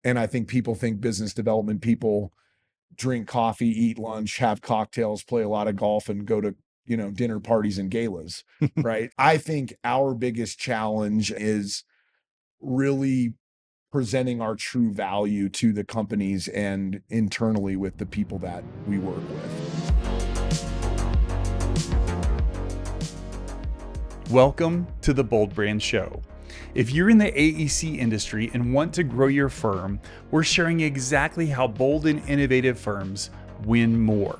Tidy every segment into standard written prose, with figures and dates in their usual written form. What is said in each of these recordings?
And I think people think business development people drink coffee, eat lunch, have cocktails, play a lot of golf, and go to, dinner parties and galas, right? I think our biggest challenge is really presenting our true value to the companies and internally with the people that we work with. Welcome to the Bold Brand Show. If you're in the AEC industry and want to grow your firm, we're sharing exactly how bold and innovative firms win more.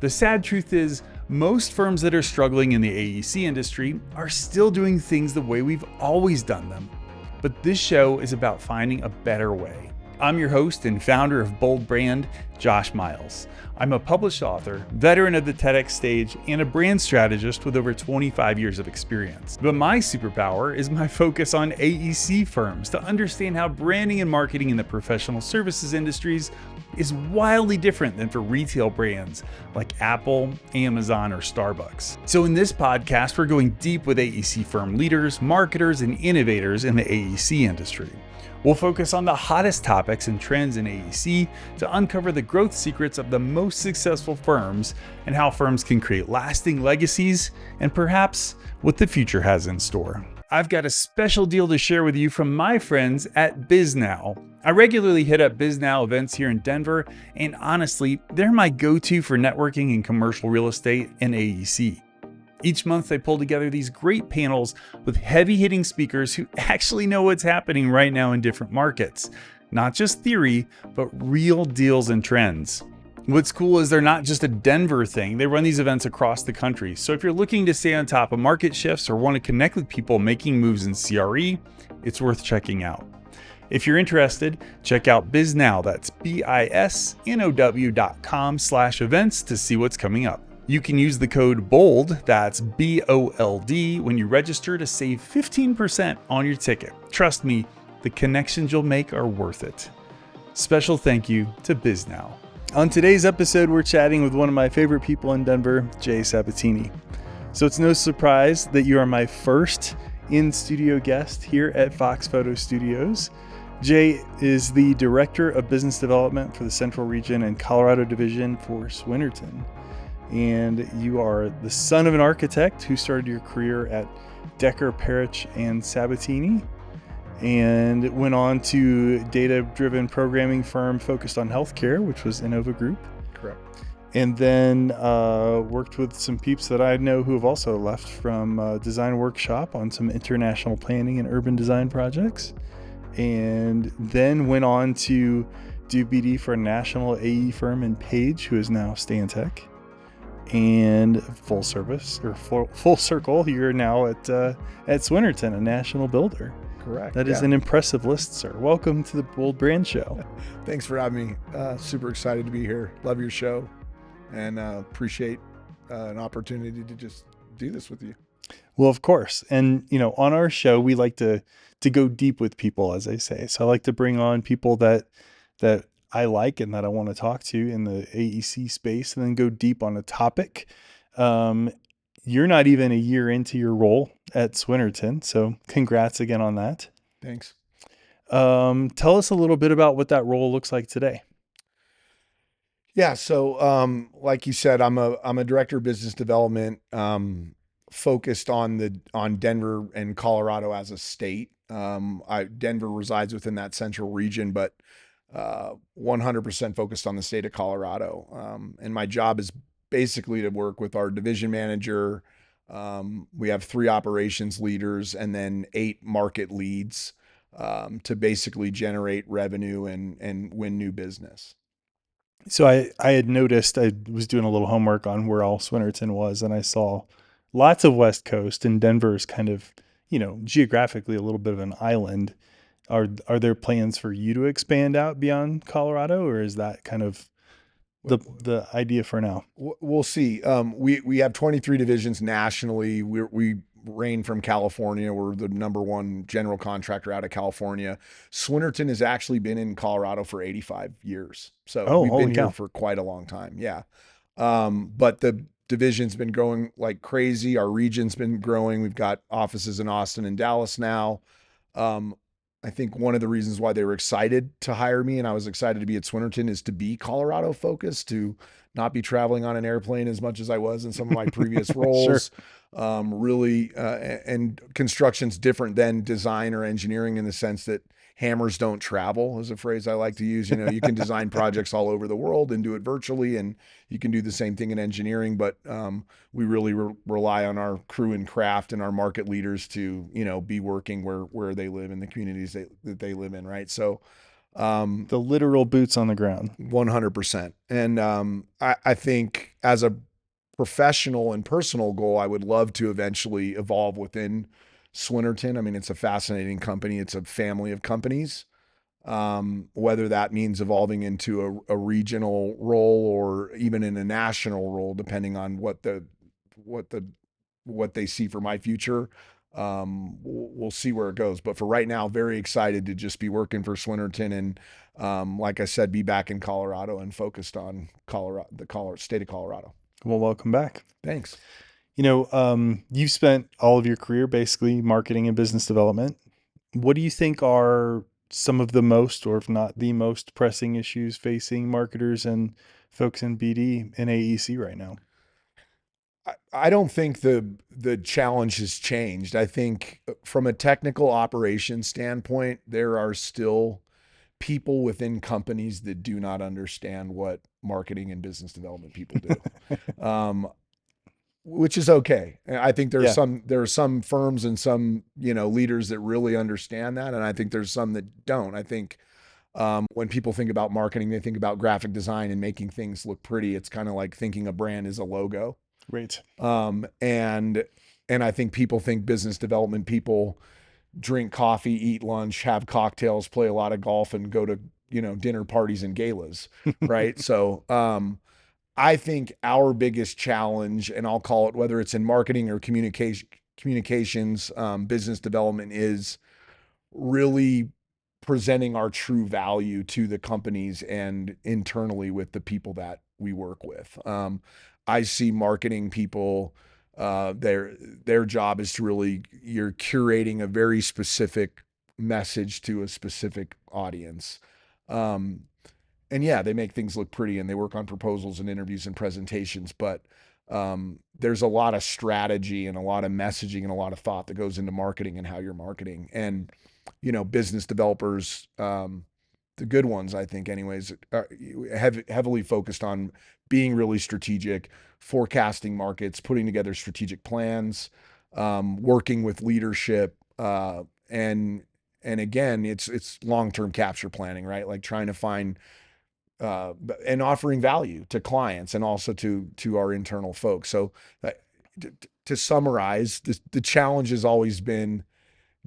The sad truth is, most firms that are struggling in the AEC industry are still doing things the way we've always done them. But this show is about finding a better way. I'm your host and founder of Bold Brand, Josh Miles. I'm a published author, veteran of the TEDx stage, and a brand strategist with over 25 years of experience. But my superpower is my focus on AEC firms to understand how branding and marketing in the professional services industries is wildly different than for retail brands like Apple, Amazon, or Starbucks. So in this podcast, we're going deep with AEC firm leaders, marketers, and innovators in the AEC industry. We'll focus on the hottest topics and trends in AEC to uncover the growth secrets of the most successful firms and how firms can create lasting legacies and perhaps what the future has in store. I've got a special deal to share with you from my friends at Bisnow. I regularly hit up Bisnow events here in Denver, and honestly, they're my go-to for networking in commercial real estate and AEC. Each month, they pull together these great panels with heavy-hitting speakers who actually know what's happening right now in different markets. Not just theory, but real deals and trends. What's cool is they're not just a Denver thing. They run these events across the country. So if you're looking to stay on top of market shifts or want to connect with people making moves in CRE, it's worth checking out. If you're interested, check out Bisnow. That's bisnow.com/events to see what's coming up. You can use the code BOLD, that's BOLD, when you register to save 15% on your ticket. Trust me, the connections you'll make are worth it. Special thank you to Bisnow. On today's episode, we're chatting with one of my favorite people in Denver, Jay Sabatini. So it's no surprise that you are my first in-studio guest here at Fox Photo Studios. Jay is the Director of Business Development for the Central Region and Colorado Division for Swinerton. And you are the son of an architect who started your career at Dekker, Perich, and Sabatini, and went on to data-driven programming firm focused on healthcare, which was Innova Group. Correct. And then worked with some peeps that I know who have also left from Design Workshop on some international planning and urban design projects. And then went on to do BD for a national AE firm in Page, who is now Stantec. And full circle, you're now at Swinerton, a national builder. Correct. That is an impressive list, sir. Welcome to the Bold Brand Show. Thanks for having me. Super excited to be here. Love your show, and appreciate an opportunity to just do this with you. Well, of course. And, on our show, we like to go deep with people, as I say. So I like to bring on people that I like and that I want to talk to in the AEC space, and then go deep on a topic. You're not even a year into your role at Swinerton, so congrats again on that. Thanks. Tell us a little bit about what that role looks like today. Yeah. So, like you said, I'm a director of business development, focused on Denver and Colorado as a state. Denver resides within that central region, but 100% focused on the state of Colorado. And my job is basically to work with our division manager. We have 3 operations leaders and then 8 market leads, to basically generate revenue and win new business. So I had noticed, I was doing a little homework on where all Swinerton was, and I saw lots of West Coast, and Denver is kind of, geographically a little bit of an island. Are there plans for you to expand out beyond Colorado, or is that kind of the idea for now? We'll see. We have 23 divisions nationally. We reign from California. We're the number 1 general contractor out of California. Swinerton has actually been in Colorado for 85 years. So we've been here for quite a long time. Yeah. But the division's been growing like crazy. Our region's been growing. We've got offices in Austin and Dallas now. I think one of the reasons why they were excited to hire me and I was excited to be at Swinerton is to be Colorado focused, to not be traveling on an airplane as much as I was in some of my previous Sure. roles. Really, and construction's different than design or engineering in the sense that hammers don't travel is a phrase I like to use. You know, you can design projects all over the world and do it virtually, and you can do the same thing in engineering, but we really rely on our crew and craft and our market leaders to, you know, be working where they live in the communities that they live in, right? So The literal boots on the ground. 100%. And I think as a professional and personal goal, I would love to eventually evolve within Swinerton. I mean, it's a fascinating company. It's a family of companies. Whether that means evolving into a regional role or even in a national role, depending on what the what they see for my future. We'll see where it goes. But for right now, very excited to just be working for Swinerton and, like I said, be back in Colorado and focused on Colorado, the Colorado state of Colorado. Well, welcome back. Thanks. You've spent all of your career basically marketing and business development. What do you think are some of the most, or if not the most pressing issues facing marketers and folks in BD and AEC right now? I don't think the challenge has changed. I think from a technical operations standpoint, there are still people within companies that do not understand what marketing and business development people do. Um, which is okay. I think Yeah, there are some firms and some, you know, leaders that really understand that, and I think there's some that don't. I think when people think about marketing, they think about graphic design and making things look pretty. It's kind of like thinking a brand is a logo. right. Um, and and I think people think business development people drink coffee, eat lunch, have cocktails, play a lot of golf, and go to, you know, dinner parties and galas, right? So I think our biggest challenge, and I'll call it whether it's in marketing or communications, business development, is really presenting our true value to the companies and internally with the people that we work with. I see marketing people, their job is to really, you're curating a very specific message to a specific audience. Um, and yeah, they make things look pretty and they work on proposals and interviews and presentations, but there's a lot of strategy and a lot of messaging and a lot of thought that goes into marketing and how you're marketing. And, you know, business developers, the good ones, I think, anyways, are heavily focused on being really strategic, forecasting markets, putting together strategic plans, working with leadership, and again, it's long term capture planning, right? Like trying to find uh, and offering value to clients and also to our internal folks. So, uh, to summarize, the challenge has always been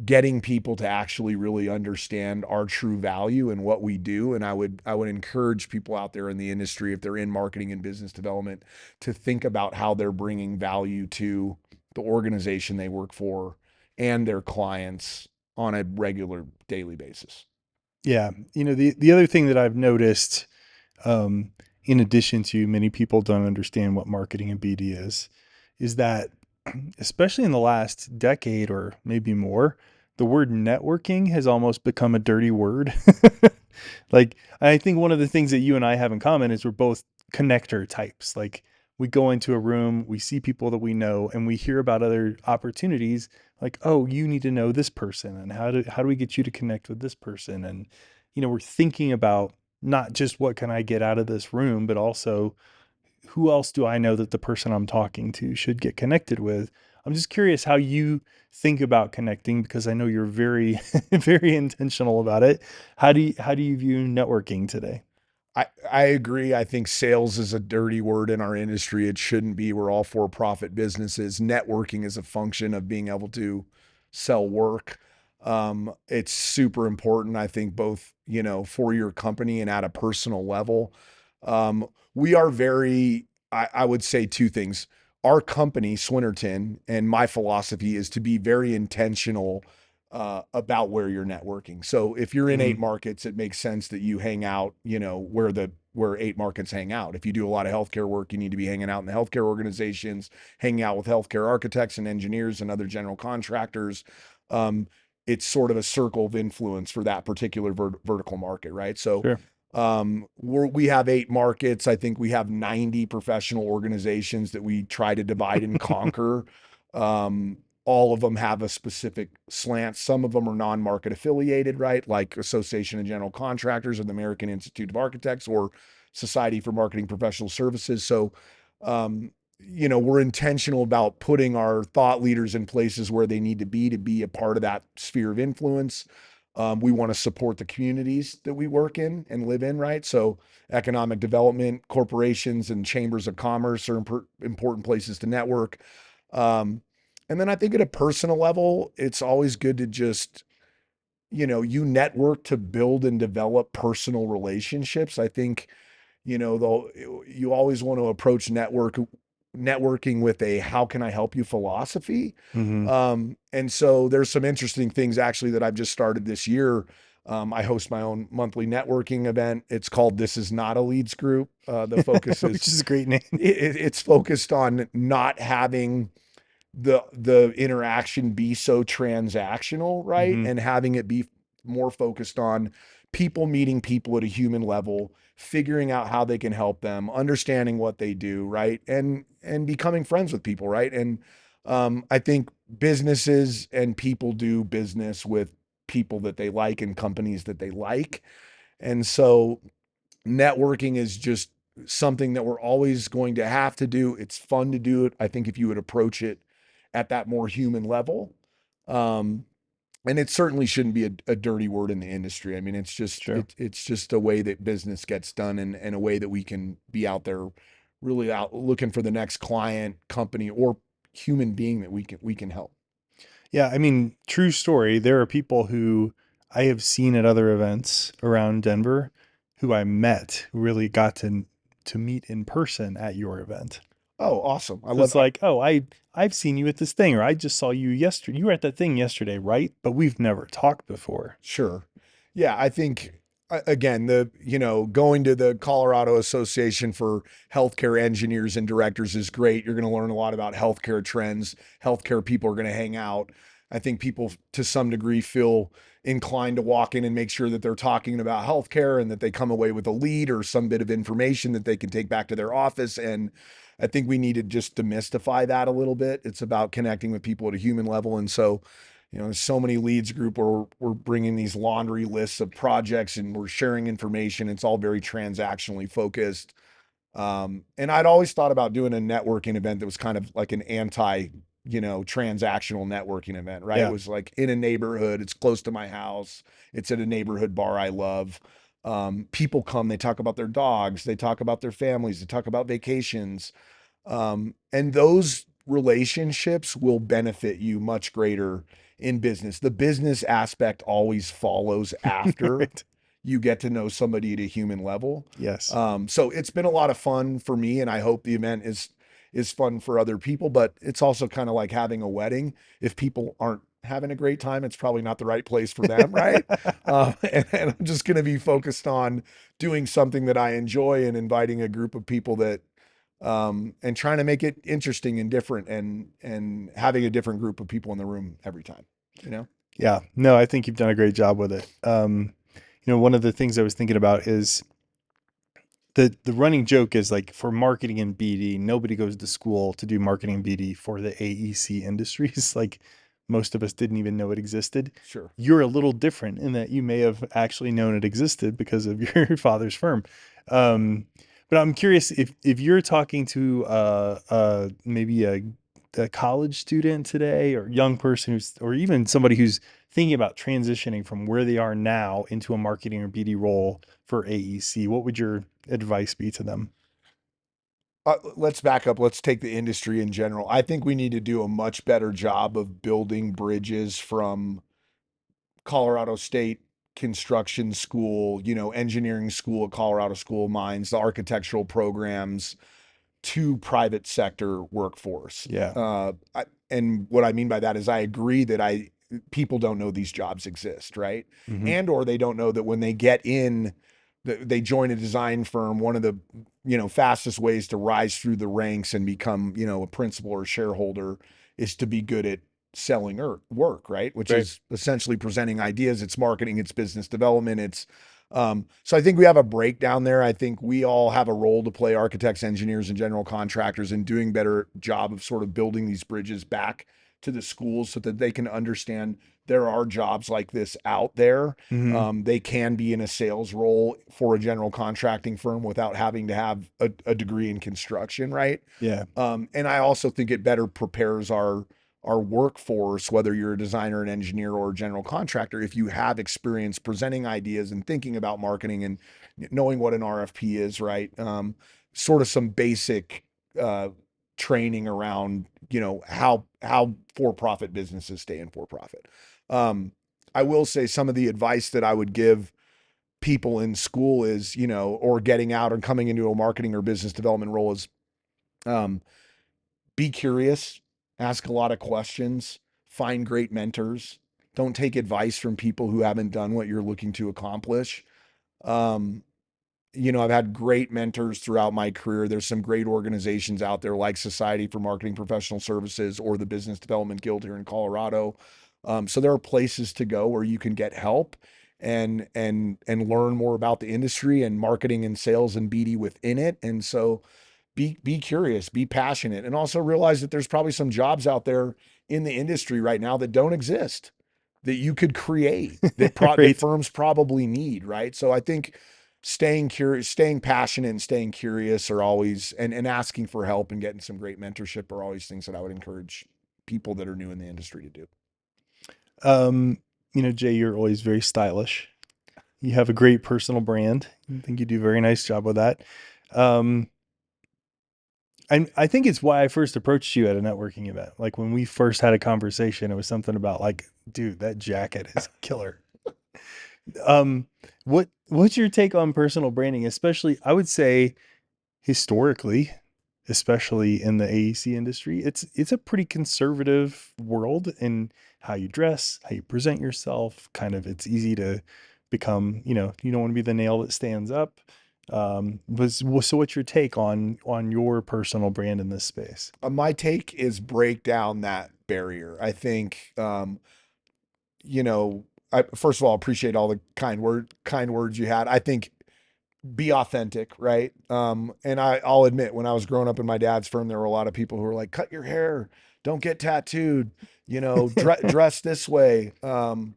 getting people to actually really understand our true value and what we do. And I would encourage people out there in the industry, if they're in marketing and business development, to think about how they're bringing value to the organization they work for and their clients on a regular daily basis. Yeah. The other thing that I've noticed, um, in addition to many people don't understand what marketing and BD is that especially in the last decade or maybe more, the word networking has almost become a dirty word. Like, I think one of the things that you and I have in common is we're both connector types. Like, we go into a room, we see people that we know, and we hear about other opportunities. Like, oh, you need to know this person, and how do we get you to connect with this person? And we're thinking about not just what can I get out of this room, but also who else do I know that the person I'm talking to should get connected with? I'm just curious how you think about connecting because I know you're very, very intentional about it. How do you view networking today? I agree. I think sales is a dirty word in our industry. It shouldn't be. We're all for profit businesses. Networking is a function of being able to sell work. It's super important, I think, both, you know, for your company and at a personal level. We are very, I would say two things. Our company, Swinerton, and my philosophy is to be very intentional about where you're networking. So if you're in eight Mm, markets, it makes sense that you hang out, you know, where eight markets hang out. If you do a lot of healthcare work, you need to be hanging out in the healthcare organizations, hanging out with healthcare architects and engineers and other general contractors. Um, it's sort of a circle of influence for that particular vertical market, right? So Sure. we have 8 markets. I think we have 90 professional organizations that we try to divide and conquer. All of them have a specific slant. Some of them are non-market affiliated, right? Like Association of General Contractors or the American Institute of Architects or Society for Marketing Professional Services. So, we're intentional about putting our thought leaders in places where they need to be a part of that sphere of influence. We want to support the communities that we work in and live in, right? So, economic development, corporations, and chambers of commerce are important places to network. And then I think at a personal level, it's always good to just, you network to build and develop personal relationships. I think, though you always want to approach networking with a how can I help you philosophy. Mm-hmm. And so there's some interesting things actually that I've just started this year. I host my own monthly networking event. It's called This Is Not a Leads Group. The focus Which is is a great name. it's focused on not having the interaction be so transactional, right? Mm-hmm. And having it be more focused on people meeting people at a human level, figuring out how they can help them, understanding what they do, right? And becoming friends with people, right? And I think businesses and people do business with people that they like and companies that they like. And so networking is just something that we're always going to have to do. It's fun to do it. I think if you would approach it at that more human level, um, and it certainly shouldn't be a dirty word in the industry. I mean, Sure. it's just a way that business gets done, and a way that we can be out there, really out looking for the next client, company, or human being that we can help. Yeah, I mean, true story. There are people who I have seen at other events around Denver who I met, who really got to meet in person at your event. Oh, awesome! I So love. it's like, oh, I've seen you at this thing, or I just saw you yesterday. You were at that thing yesterday, right? But we've never talked before. Sure. Yeah, I think again, going to the Colorado Association for Healthcare Engineers and Directors is great. You're going to learn a lot about healthcare trends. Healthcare people are going to hang out. I think people to some degree feel inclined to walk in and make sure that they're talking about healthcare and that they come away with a lead or some bit of information that they can take back to their office. And I think we need to just demystify that a little bit. It's about connecting with people at a human level. And so, there's so many leads group where we're bringing these laundry lists of projects and we're sharing information. It's all very transactionally focused. And I'd always thought about doing a networking event that was kind of like an transactional networking event, right? It Yeah. was like in a neighborhood, it's close to my house, it's at a neighborhood bar I love. People come, they talk about their dogs, they talk about their families, they talk about vacations. And those relationships will benefit you much greater in business. The business aspect always follows after Right. you get to know somebody at a human level. Yes. So it's been a lot of fun for me, and I hope the event is fun for other people. But it's also kind of like having a wedding. If people aren't having a great time, it's probably not the right place for them, right? And I'm just going to be focused on doing something that I enjoy and inviting a group of people that and trying to make it interesting and different, and having a different group of people in the room every time, you know? Yeah. No, I think you've done a great job with it. One of the things I was thinking about is the running joke is like for marketing and BD, nobody goes to school to do marketing and BD for the AEC industries. Like most of us didn't even know it existed. Sure. You're a little different in that you may have actually known it existed because of your father's firm. But I'm curious if you're talking to maybe a college student today or young person or even somebody who's thinking about transitioning from where they are now into a marketing or BD role for AEC, what would your advice be to them? Let's back up. Let's take the industry in general. I think we need to do a much better job of building bridges from Colorado State construction school, engineering school at Colorado School of Mines, the architectural programs, to private sector workforce. Yeah. And what I mean by that is I agree that people don't know these jobs exist, right? Hmm. And or they don't know that when they get in, they join a design firm. One of the fastest ways to rise through the ranks and become a principal or shareholder is to be good at selling work, right? Which Right. is essentially presenting ideas. It's marketing, it's business development. So I think we have a breakdown there. I think we all have a role to play, architects, engineers, and general contractors, in doing better job of sort of building these bridges back to the schools so that they can understand there are jobs like this out there. Hmm. They can be in a sales role for a general contracting firm without having to have a degree in construction, right? Yeah. And I also think it better prepares our workforce, whether you're a designer, an engineer, or a general contractor, if you have experience presenting ideas and thinking about marketing and knowing what an RFP is, right? Sort of some basic uh, training around, how for-profit businesses stay in for-profit. Um, I will say some of the advice that I would give people in school is, or getting out and coming into a marketing or business development role is, um, be curious, ask a lot of questions, find great mentors. Don't take advice from people who haven't done what you're looking to accomplish. Um, I've had great mentors throughout my career. There's some great organizations out there like Society for Marketing Professional Services or the Business Development Guild here in Colorado. So there are places to go where you can get help and learn more about the industry and marketing and sales and BD within it. And so be curious, be passionate, and also realize that there's probably some jobs out there in the industry right now that don't exist that you could create that Right. firms probably need, right? So I think staying curious, staying passionate, and staying curious are always, and asking for help and getting some great mentorship are always things that I would encourage people that are new in the industry to do. Um, Jay, you're always very stylish. You have a great personal brand. I think you do a very nice job with that. Um, I think it's why I first approached you at a networking event. Like when we first had a conversation, it was something about like, dude, that jacket is killer. Um, what's your take on personal branding, especially I would say historically, especially in the AEC industry, it's a pretty conservative world in how you dress, how you present yourself. Kind of, it's easy to become, you don't want to be the nail that stands up. So what's your take on your personal brand in this space? My take is break down that barrier. I think, you know, I first of all appreciate all the kind words you had. I think be authentic, right? And I'll admit, when I was growing up in my dad's firm, there were a lot of people who were like, cut your hair, don't get tattooed, dress this way. And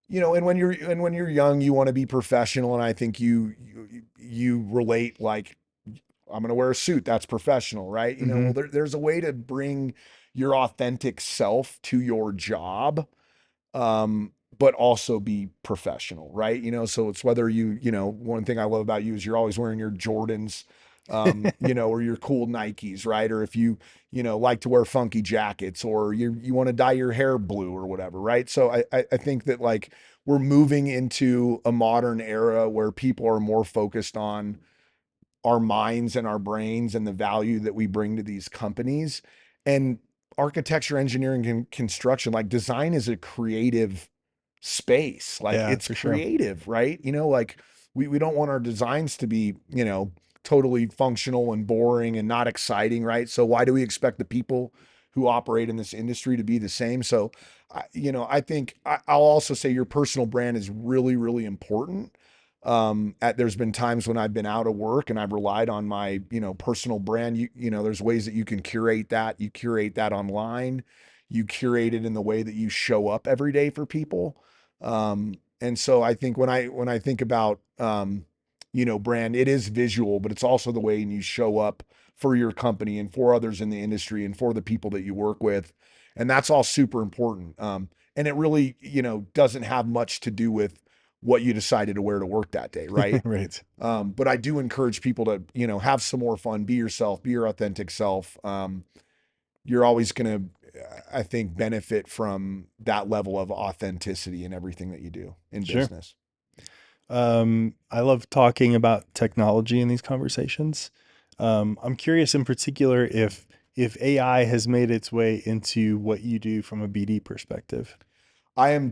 when you're young, you want to be professional, and I think you relate like, I'm going to wear a suit. That's professional, right? Well, Hmm. there's a way to bring your authentic self to your job, but also be professional, right? So it's whether one thing I love about you is you're always wearing your Jordans, or your cool Nikes, right? Or if you like to wear funky jackets, or you want to dye your hair blue or whatever, right? So I think that, like, we're moving into a modern era where people are more focused on our minds and our brains and the value that we bring to these companies. And architecture, engineering, and construction, like, design is a creative space. Like, Yeah, it's for sure. creative, right? Like, we don't want our designs to be, totally functional and boring and not exciting, right? So why do we expect the people who operate in this industry to be the same? So, I think I'll also say your personal brand is really, really important. There's been times when I've been out of work and I've relied on my, personal brand. There's ways that you can curate that. You curate that online. You curate it in the way that you show up every day for people. And so I think when I think about, brand, it is visual, but it's also the way you show up for your company and for others in the industry and for the people that you work with. And that's all super important. And it really, doesn't have much to do with what you decided to wear to work that day, right? Right. But I do encourage people to, have some more fun, be yourself, be your authentic self. You're always going to, I think, benefit from that level of authenticity in everything that you do in Sure. business. I love talking about technology in these conversations. I'm curious in particular if AI has made its way into what you do from a BD perspective. I am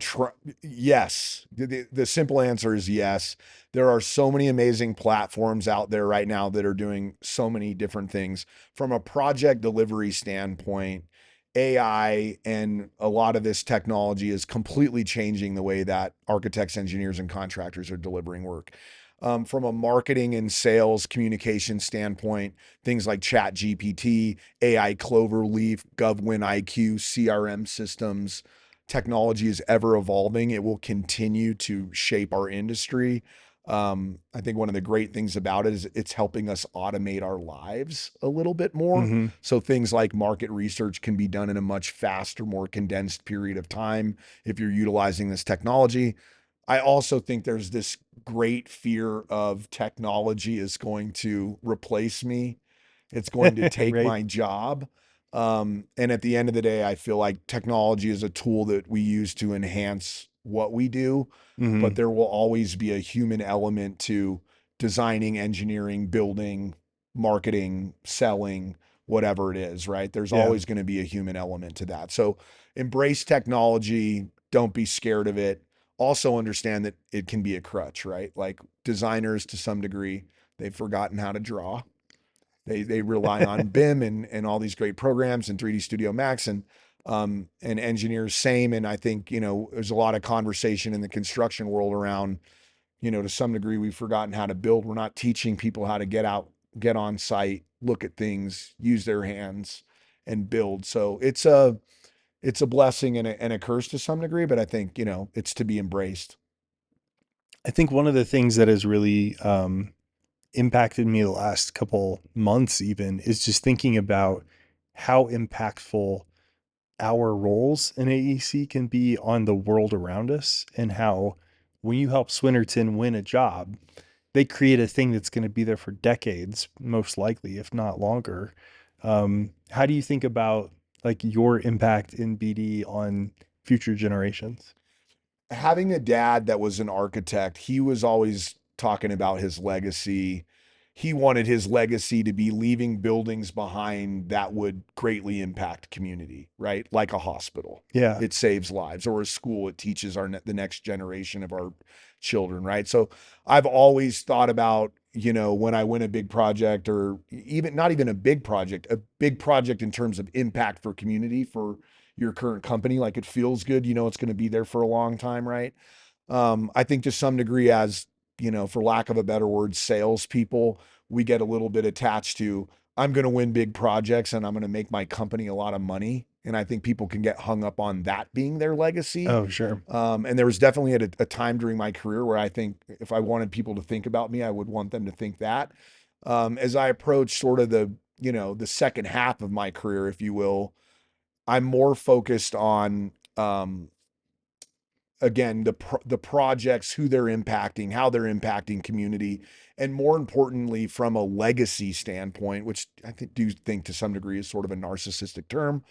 yes. The simple answer is yes. There are so many amazing platforms out there right now that are doing so many different things from a project delivery standpoint. AI and a lot of this technology is completely changing the way that architects, engineers, and contractors are delivering work. From a marketing and sales communication standpoint, things like Chat GPT, AI Cloverleaf, GovWin IQ, CRM systems, technology is ever evolving. It will continue to shape our industry. I think one of the great things about it is it's helping us automate our lives a little bit more. Mm-hmm. So things like market research can be done in a much faster, more condensed period of time if you're utilizing this technology. I also think there's this great fear of technology is going to replace me. It's going to take Right. my job. And at the end of the day, I feel like technology is a tool that we use to enhance what we do, but Mm-hmm. there will always be a human element to designing, engineering, building, marketing, selling, whatever it is, right? There's Yeah. always going to be a human element to that. So embrace technology. Don't be scared of it. Also understand that it can be a crutch, right? Like designers to some degree, they've forgotten how to draw. They rely on BIM and all these great programs and 3D Studio Max and engineers same. And I think, you know, there's a lot of conversation in the construction world around, you know, to some degree we've forgotten how to build. We're not teaching people how to get out, get on site, look at things, use their hands and build. So it's a blessing and a curse to some degree, but I think, you know, it's to be embraced. I think one of the things that has really impacted me the last couple months even is just thinking about how impactful our roles in AEC can be on the world around us, and how when you help Swinerton win a job, they create a thing that's going to be there for decades, most likely, if not longer. How do you think about like your impact in BD on future generations? Having a dad that was an architect, he was always talking about his legacy. He wanted his legacy to be leaving buildings behind that would greatly impact community, right? Like a hospital. Yeah. It saves lives, or a school, it teaches the next generation of our children, right? So I've always thought about, you know, when I win a big project, or even not even a big project in terms of impact for community, for your current company, like it feels good, you know, it's going to be there for a long time, right? I think to some degree, as you know, for lack of a better word, salespeople, we get a little bit attached to, I'm going to win big projects and I'm going to make my company a lot of money. And I think people can get hung up on that being their legacy. Oh, sure. And there was definitely a time during my career where I think if I wanted people to think about me, I would want them to think that. As I approach sort of the, you know, the second half of my career, if you will, I'm more focused on again the projects, who they're impacting, how they're impacting community, and more importantly, from a legacy standpoint, which I do think to some degree is sort of a narcissistic term.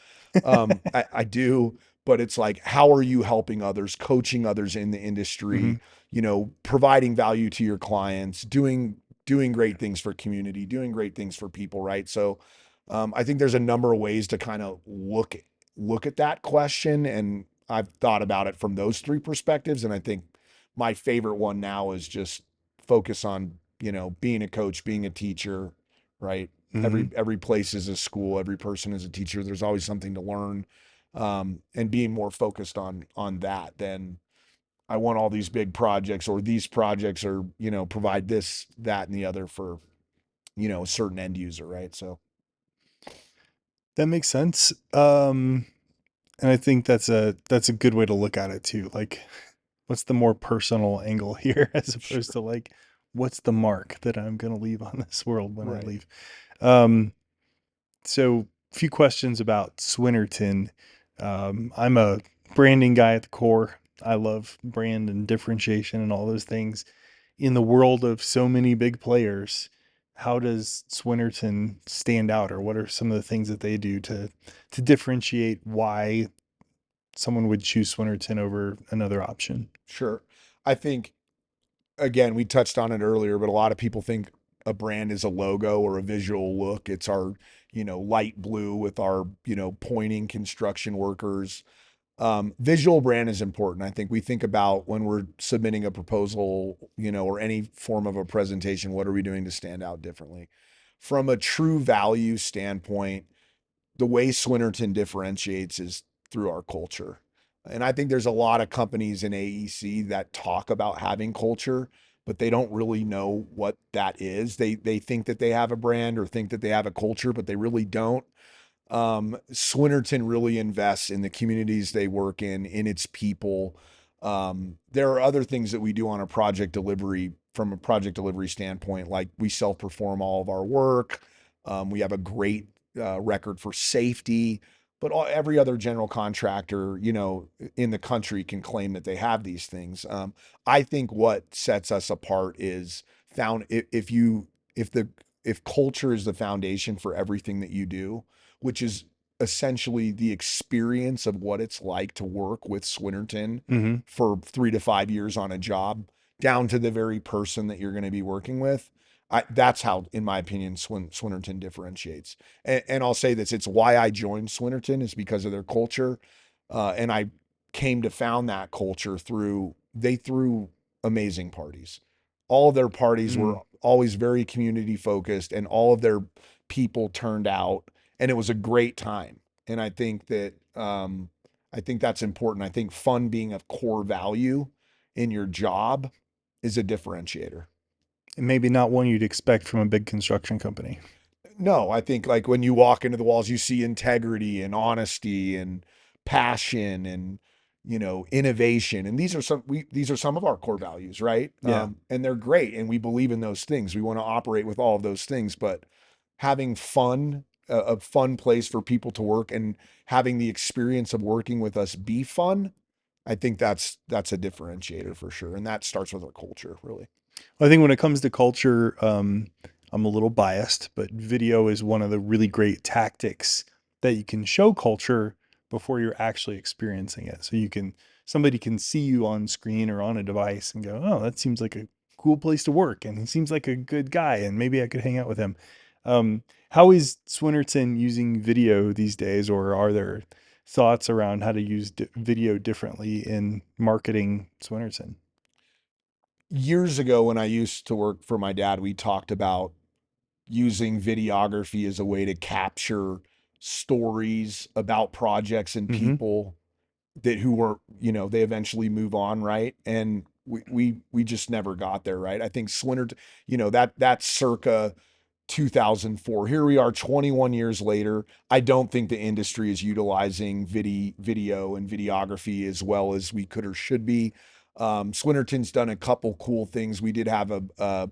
I do, but it's like, how are you helping others, coaching others in the Hmm. industry, you know, providing value to your clients, doing great things for community, doing great things for people, right? So I think there's a number of ways to kind of look at that question, and I've thought about it from those three perspectives. And I think my favorite one now is just focus on, you know, being a coach, being a teacher, right? Hmm. Every place is a school, every person is a teacher. There's always something to learn. And being more focused on that than I want all these big projects, or these projects, or, you know, provide this, that, and the other for, you know, a certain end user, right? So That makes sense. And I think that's a good way to look at it too. Like, what's the more personal angle here, as opposed sure. to like, what's the mark that I'm gonna leave on this world when I Right. leave? Um, so a few questions about Swinnerton. I'm a branding guy at the core. I love brand and differentiation and all those things. In the world of so many big players, how does Swinnerton stand out, or what are some of the things that they do to differentiate why someone would choose Swinnerton over another option? Sure. I think, again, we touched on it earlier, but a lot of people think a brand is a logo or a visual look. It's our, you know, light blue with our, you know, pointing construction workers. Visual brand is important. I think we think about when we're submitting a proposal, you know, or any form of a presentation, what are we doing to stand out differently? From a true value standpoint, the way Swinerton differentiates is through our culture. And I think there's a lot of companies in AEC that talk about having culture, but they don't really know what that is. They think that they have a brand or think that they have a culture, but they really don't. Swinerton really invests in the communities they work in its people. There are other things that we do on a project delivery from a project delivery standpoint, like we self-perform all of our work. We have a great record for safety, but every other general contractor, in the country can claim that they have these things. I think what sets us apart is found if the if culture is the foundation for everything that you do, which is essentially the experience of what it's like to work with Swinerton Mm-hmm. for 3 to 5 years on a job, down to the very person that you're going to be working with. That's how, in my opinion, Swinerton differentiates. And I'll say this: it's why I joined Swinerton is because of their culture, and I came to found that culture through they threw amazing parties. All of their parties were Mm. always very community focused, and all of their people turned out, and it was a great time. And I think that's important. I think fun being a core value in your job is a differentiator. And maybe not one you'd expect from a big construction company. No, I think like when you walk into the walls, you see integrity and honesty and passion and innovation. And these are some of our core values, right? Yeah. And they're great, and we believe in those things. We want to operate with all of those things, but having fun, a fun place for people to work, and having the experience of working with us be fun, I think that's a differentiator for sure. And that starts with our culture, really. I think when it comes to culture, I'm a little biased, but video is one of the really great tactics that you can show culture before you're actually experiencing it. So somebody can see you on screen or on a device and go, oh, that seems like a cool place to work. And he seems like a good guy. And maybe I could hang out with him. How is Swinerton using video these days, or are there thoughts around how to use video differently in marketing Swinerton? Years ago, when I used to work for my dad, we talked about using videography as a way to capture stories about projects and Mm-hmm. people that who were, they eventually move on, right? And we just never got there, right? I think Swinert, that's circa 2004. Here we are 21 years later. I don't think the industry is utilizing video and videography as well as we could or should be. Swinnerton's done a couple cool things. We did have a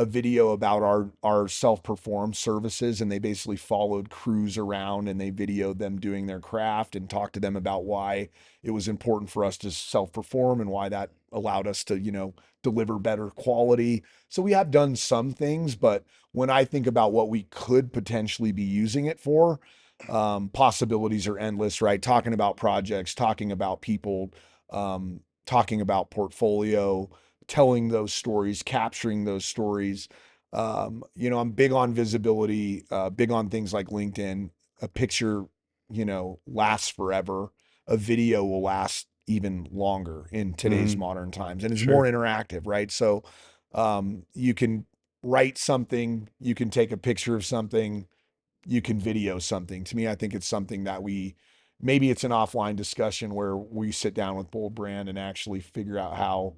video about our self-perform services, and they basically followed crews around and they videoed them doing their craft and talked to them about why it was important for us to self-perform and why that allowed us to deliver better quality. So we have done some things, but when I think about what we could potentially be using it for, possibilities are endless, right? Talking about projects, talking about people, talking about portfolio, telling those stories, capturing those stories. I'm big on visibility, big on things like LinkedIn. A picture, lasts forever. A video will last even longer in today's Mm-hmm. modern times and is more Sure. interactive, right? So you can write something, you can take a picture of something, you can video something. To me, I think it's something that maybe it's an offline discussion where we sit down with Bold Brand and actually figure out how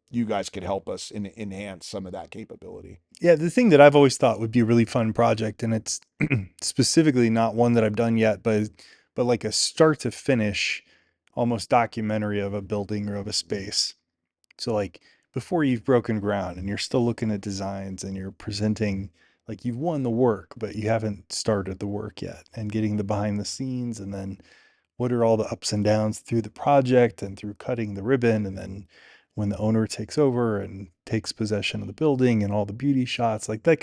you guys could help us enhance some of that capability. Yeah, the thing that I've always thought would be a really fun project, and it's specifically not one that I've done yet, but like a start to finish, almost documentary of a building or of a space. So like before you've broken ground and you're still looking at designs and you're presenting like you've won the work, but you haven't started the work yet, and getting the behind the scenes, and then what are all the ups and downs through the project and through cutting the ribbon, and then when the owner takes over and takes possession of the building and all the beauty shots, like that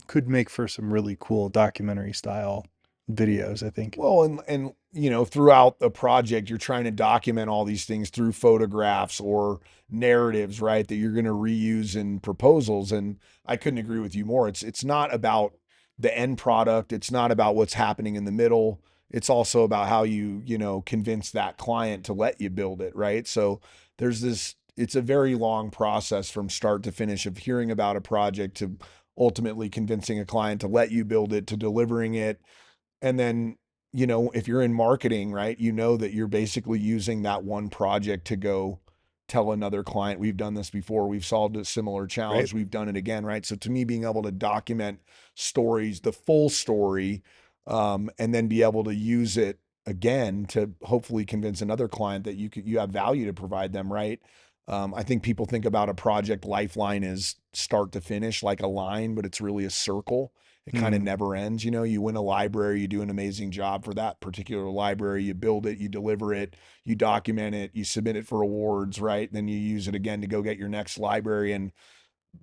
could make for some really cool documentary style videos, I think. Well, and throughout the project, you're trying to document all these things through photographs or narratives, right? That you're going to reuse in proposals. And I couldn't agree with you more. It's not about the end product. It's not about what's happening in the middle. It's also about how convince that client to let you build it, right? So it's a very long process from start to finish of hearing about a project to ultimately convincing a client to let you build it to delivering it, And then, if you're in marketing, right, that you're basically using that one project to go tell another client, we've done this before, we've solved a similar Right. challenge, we've done it again, right? So to me, being able to document stories, the full story, and then be able to use it again to hopefully convince another client that you have value to provide them, right? I think people think about a project lifeline as start to finish, like a line, but it's really a circle. It kind of Mm, never ends. You win a library, you do an amazing job for that particular library, you build it, you deliver it, you document it, you submit it for awards, right? Then you use it again to go get your next library. And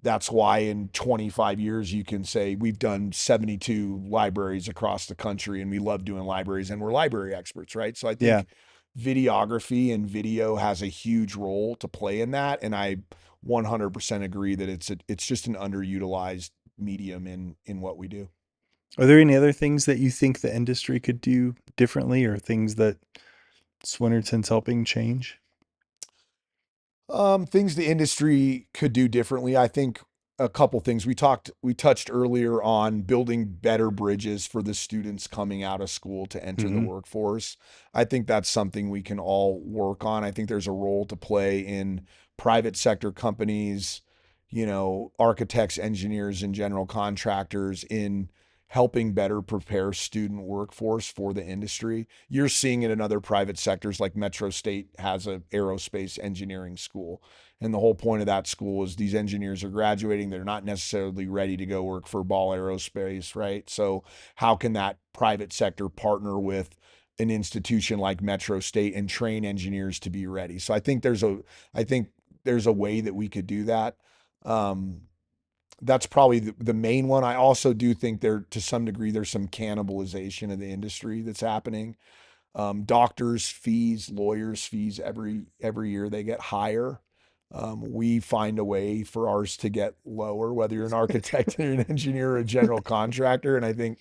that's why in 25 years you can say we've done 72 libraries across the country, and we love doing libraries and we're library experts, right? So I yeah. think videography and video has a huge role to play in that, and I 100% agree that it's just an underutilized medium in what we do. Are there any other things that you think the industry could do differently, or things that Swinnerton's helping change? Things the industry could do differently. I think a couple things we touched earlier on building better bridges for the students coming out of school to enter the Hmm. workforce. I think that's something we can all work on. I think there's a role to play in private sector companies, architects, engineers, and general contractors in helping better prepare student workforce for the industry. You're seeing it in other private sectors, like Metro State has a aerospace engineering school. And the whole point of that school is these engineers are graduating. They're not necessarily ready to go work for Ball Aerospace, right? So how can that private sector partner with an institution like Metro State and train engineers to be ready? So I think there's a way that we could do that. Um, that's probably the main one. I also do think to some degree, there's some cannibalization of the industry that's happening. Doctors' fees, lawyers' fees every year they get higher. We find a way for ours to get lower, whether you're an architect, or an engineer, or a general contractor. And I think,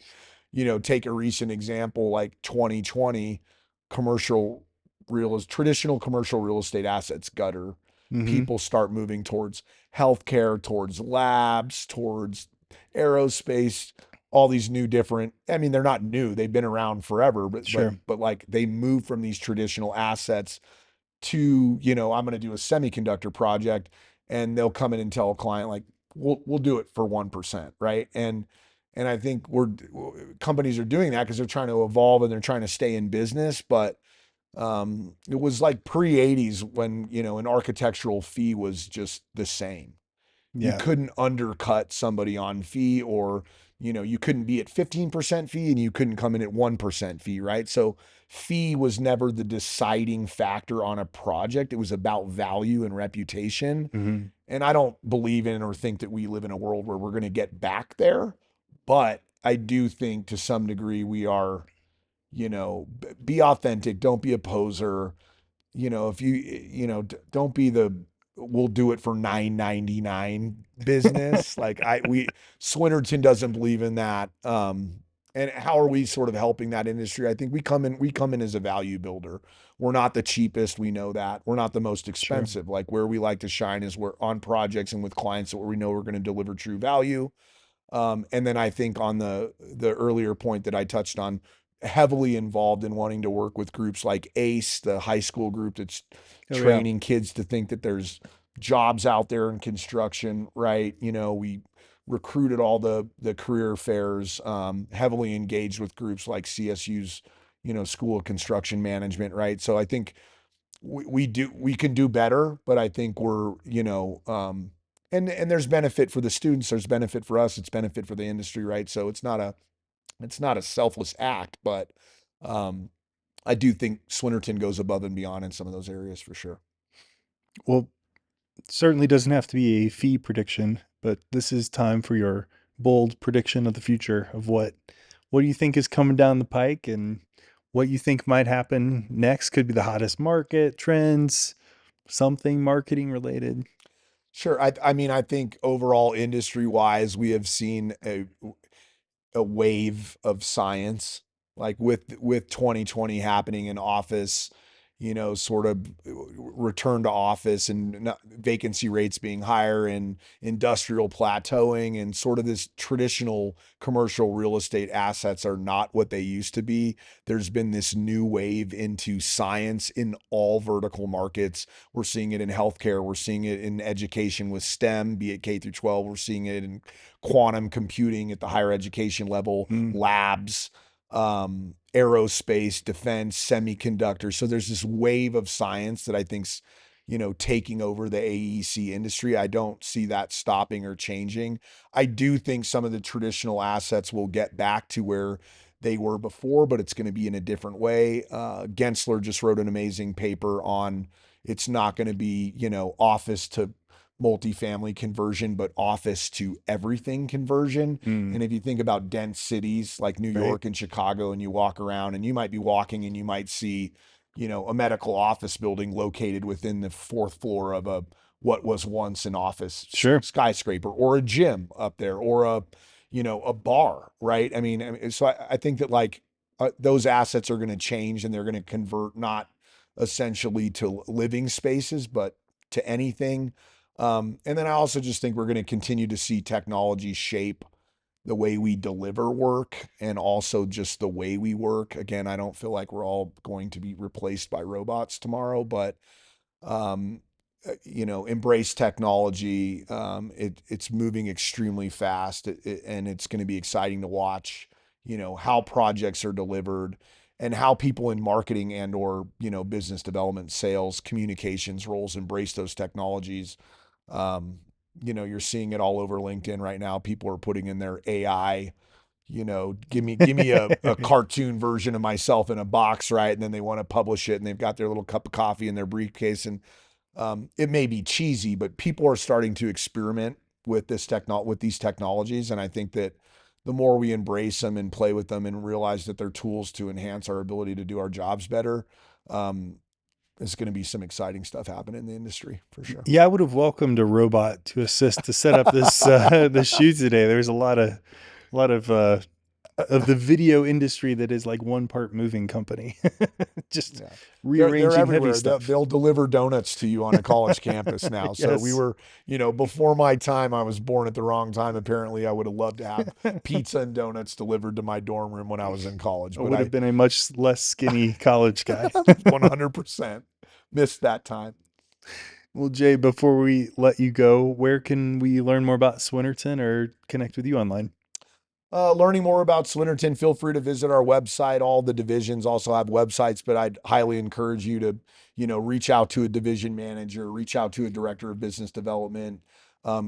take a recent example like 2020, commercial traditional commercial real estate assets gutter. Hmm. People start moving towards healthcare, towards labs, towards aerospace, all these new different, I mean, they're not new, they've been around forever, but Sure. like they move from these traditional assets to, I'm going to do a semiconductor project, and they'll come in and tell a client like we'll do it for 1%, right? And I think companies are doing that because they're trying to evolve and they're trying to stay in business. But it was like pre 80s when, an architectural fee was just the same. You Yeah. couldn't undercut somebody on fee, or you couldn't be at 15% fee and you couldn't come in at 1% fee, right? So fee was never the deciding factor on a project. It was about value and reputation. Hmm. And I don't believe in or think that we live in a world where we're going to get back there, but I do think to some degree we are, be authentic, don't be a poser. If don't be the we'll do it for 9.99 business. Like we Swinnerton doesn't believe in that. And how are we sort of helping that industry? I think we come in as a value builder. We're not the cheapest, we know that. We're not the most Sure. expensive. Like where we like to shine is we're on projects and with clients where we know we're going to deliver true value. And then I think on the earlier point that I touched on, heavily involved in wanting to work with groups like ACE, the high school group that's Oh yeah. training kids to think that there's jobs out there in construction, right? We recruited all the career fairs, heavily engaged with groups like CSU's, School of Construction Management, right? So I think we can do better, but I think we're, and there's benefit for the students, there's benefit for us, it's benefit for the industry, right? So it's not a selfless act, but um, I do think Swinnerton goes above and beyond in some of those areas for sure. Well, it certainly doesn't have to be a fee prediction, but this is time for your bold prediction of the future of what do you think is coming down the pike, and what you think might happen next. Could be the hottest market trends, something marketing related. Sure. I mean, I think overall industry wise, we have seen a wave of science, like with 2020 happening in office. sort of return to office and vacancy rates being higher and industrial plateauing and sort of this traditional commercial real estate assets are not what they used to be. There's been this new wave into science in all vertical markets. We're seeing it in healthcare. We're seeing it in education with STEM, be it K through 12. We're seeing it in quantum computing at the higher education level, labs, aerospace, defense, semiconductors. So there's this wave of science that I think's, taking over the AEC industry. I don't see that stopping or changing. I do think some of the traditional assets will get back to where they were before, but it's going to be in a different way. Gensler just wrote an amazing paper on it's not going to be, office to multifamily conversion, but office to everything conversion. And if you think about dense cities like New Right. York and Chicago, and you walk around and you might be walking and you might see, a medical office building located within the fourth floor of what was once an office Sure. skyscraper, or a gym up there, or a bar, right? So I think that like those assets are going to change and they're going to convert not essentially to living spaces, but to anything. And then I also just think we're going to continue to see technology shape the way we deliver work and also just the way we work. Again, I don't feel like we're all going to be replaced by robots tomorrow, but um, embrace technology. It's moving extremely fast, and it's going to be exciting to watch. How projects are delivered, and how people in marketing and or business development, sales, communications roles embrace those technologies. Um, you're seeing it all over LinkedIn right now. People are putting in their AI, give me a cartoon version of myself in a box, right? And then they want to publish it and they've got their little cup of coffee in their briefcase. And it may be cheesy, but people are starting to experiment with with these technologies. And I think that the more we embrace them and play with them and realize that they're tools to enhance our ability to do our jobs better, um, there's going to be some exciting stuff happening in the industry for sure. Yeah, I would have welcomed a robot to assist to set up this this shoot today. There's a lot of the video industry that is like one part moving company, just Yeah. They're rearranging heavy everywhere. They'll, stuff. they'll deliver donuts to you on a college campus now. So we Yes, were, before my time, I was born at the wrong time. Apparently, I would have loved to have pizza and donuts delivered to my dorm room when I was in college, I but would have I been a much less skinny college guy. 100% missed that time. Well, Jay, before we let you go, where can we learn more about Swinerton or connect with you online? Learning more about Swinerton, feel free to visit our website. All the divisions also have websites, but I'd highly encourage you to, reach out to a division manager, reach out to a director of business development,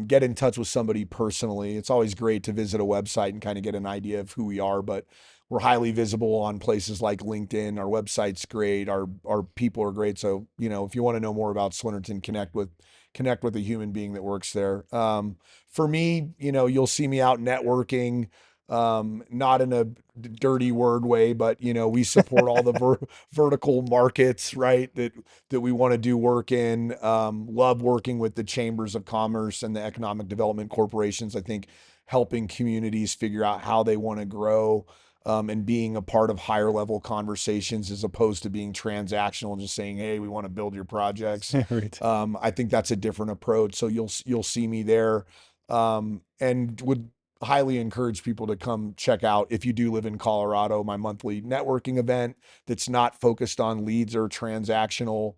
get in touch with somebody personally. It's always great to visit a website and kind of get an idea of who we are, but we're highly visible on places like LinkedIn. Our website's great. Our people are great. So, if you want to know more about Swinerton, connect with a human being that works there. For me, you'll see me out networking, not in a dirty word way, but we support all the vertical markets, right? That we want to do work in. Love working with the chambers of commerce and the economic development corporations. I think helping communities figure out how they want to grow. And being a part of higher level conversations as opposed to being transactional and just saying, "Hey, we want to build your projects." Right. I think that's a different approach. So you'll see me there, and would highly encourage people to come check out, if you do live in Colorado, my monthly networking event that's not focused on leads or transactional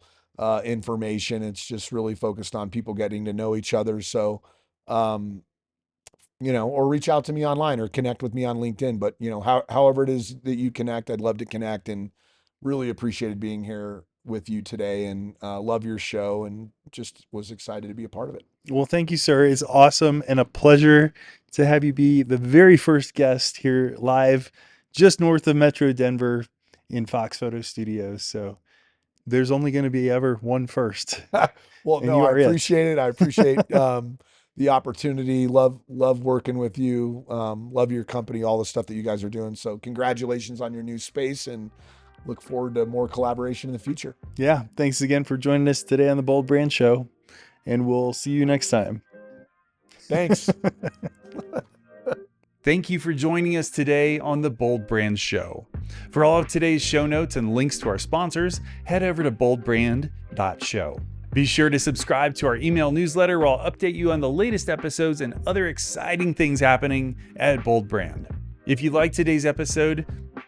information. It's just really focused on people getting to know each other. So, um, or reach out to me online or connect with me on LinkedIn. But, however it is that you connect, I'd love to connect, and really appreciated being here with you today, and love your show and just was excited to be a part of it. Well, thank you, sir. It's awesome and a pleasure to have you be the very first guest here live just north of Metro Denver in Fox Photo Studios. So there's only going to be ever one first, Well, and no, you I are it. appreciate it. I appreciate the opportunity. Love working with you. Love your company, all the stuff that you guys are doing. So congratulations on your new space, and look forward to more collaboration in the future. Yeah. Thanks again for joining us today on the Bold Brand Show, and we'll see you next time. Thanks. Thank you for joining us today on the Bold Brand Show. For all of today's show notes and links to our sponsors, head over to boldbrand.show. Be sure to subscribe to our email newsletter where I'll update you on the latest episodes and other exciting things happening at Bold Brand. If you liked today's episode,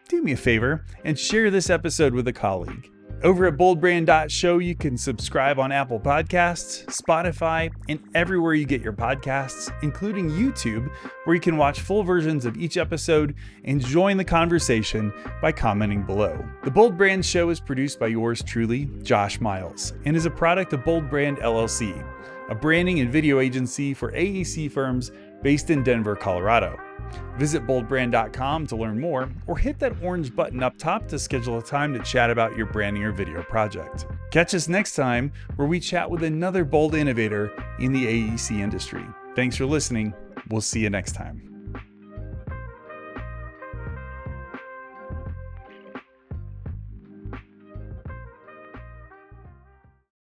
do me a favor and share this episode with a colleague. Over at boldbrand.show, you can subscribe on Apple Podcasts, Spotify, and everywhere you get your podcasts, including YouTube, where you can watch full versions of each episode and join the conversation by commenting below. The Bold Brand Show is produced by yours truly, Josh Miles, and is a product of Bold Brand LLC, a branding and video agency for AEC firms based in Denver, Colorado. Visit boldbrand.com to learn more, or hit that orange button up top to schedule a time to chat about your branding or video project. Catch us next time where we chat with another bold innovator in the AEC industry. Thanks for listening. We'll see you next time.